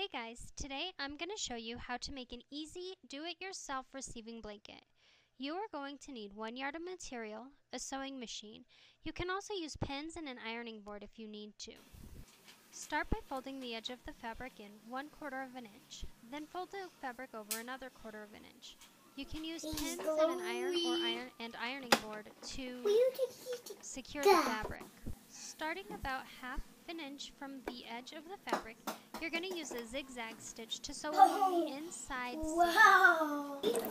Hey guys, today I'm going to show you how to make an easy do-it-yourself receiving blanket. You are going to need 1 yard of material, a sewing machine. You can also use pins and an ironing board if you need to. Start by folding the edge of the fabric in 1/4 of an inch. Then fold the fabric over another 1/4 of an inch. You can use pins and an ironing board to secure the fabric. Starting about 1/2 inch from the edge of the fabric, you're going to use a zigzag stitch to sew along the inside seam.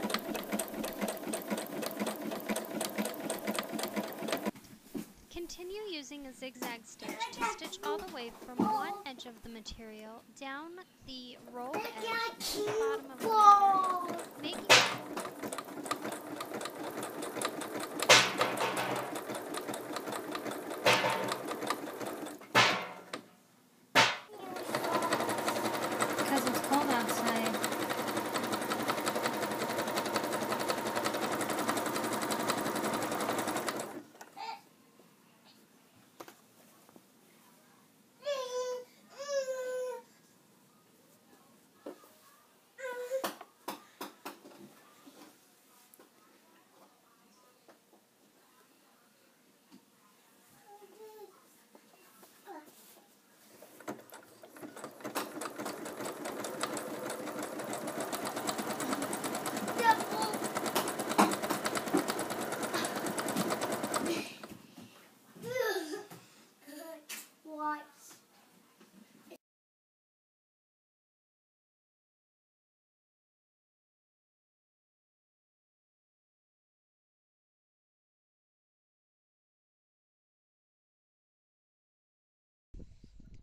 Continue using a zigzag stitch to stitch all the way from one edge of the material down the rolled edge to the bottom of the material, making because it's cold outside.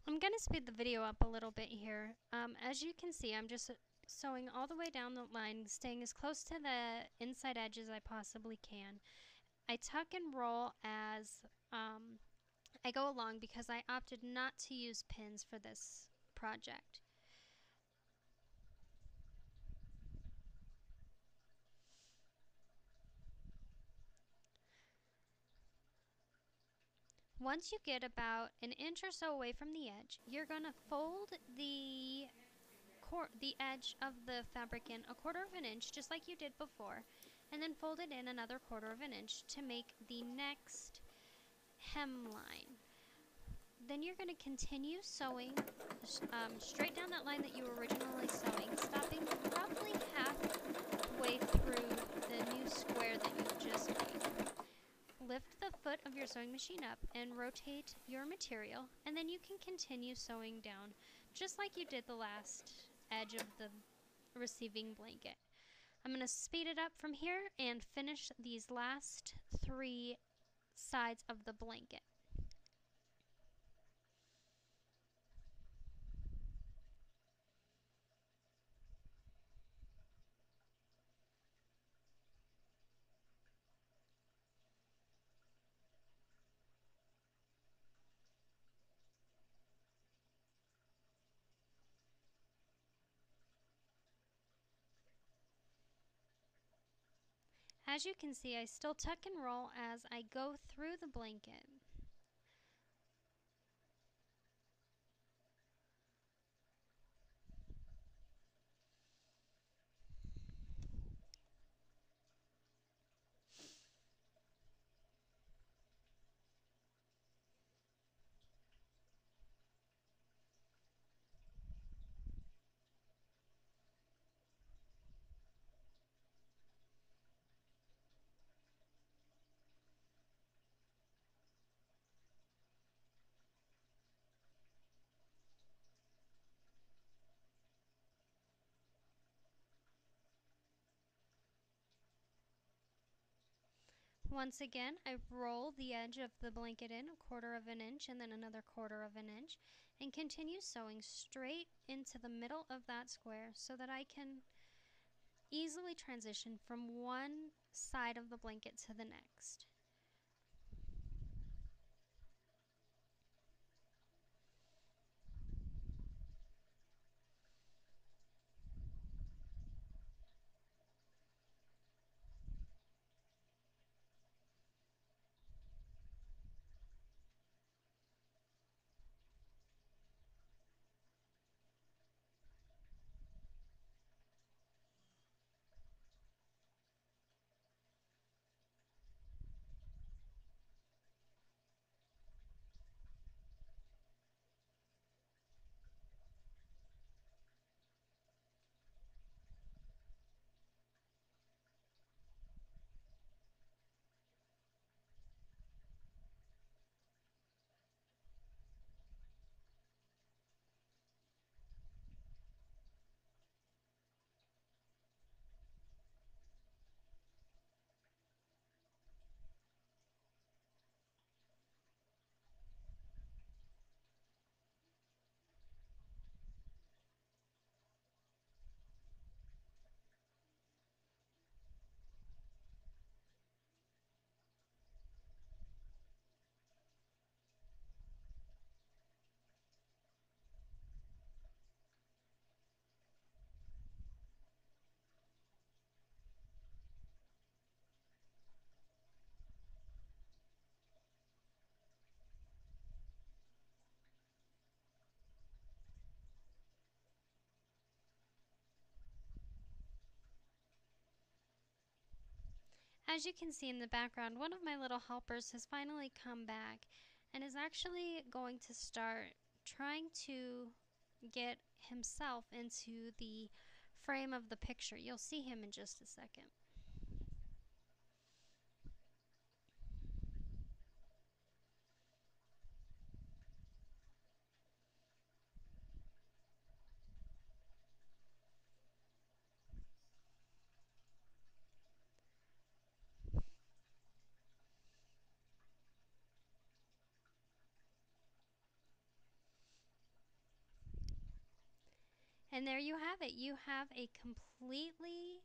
I'm going to speed the video up a little bit here. As you can see, I'm just sewing all the way down the line, staying as close to the inside edge as I possibly can. I tuck and roll as I go along because I opted not to use pins for this project. Once you get about an inch or so away from the edge, you're going to fold the edge of the fabric in 1/4 of an inch, just like you did before, and then fold it in another 1/4 of an inch to make the next hemline. Then you're going to continue sewing straight down that line that you were originally sewing, stopping roughly halfway through the new square that you just made. Lift the foot of your sewing machine up and rotate your material, and then you can continue sewing down just like you did the last edge of the receiving blanket. I'm going to speed it up from here and finish these last 3 sides of the blanket. As you can see, I still tuck and roll as I go through the blanket. Once again, I roll the edge of the blanket in 1/4 of an inch and then another 1/4 of an inch, and continue sewing straight into the middle of that square so that I can easily transition from one side of the blanket to the next. as you can see in the background, one of my little helpers has finally come back and is actually going to start trying to get himself into the frame of the picture. You'll see him in just a second. And there you have it. You have a completely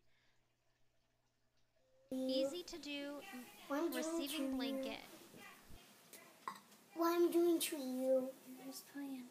easy to do receiving blanket. What I'm doing to you. I'm just playing.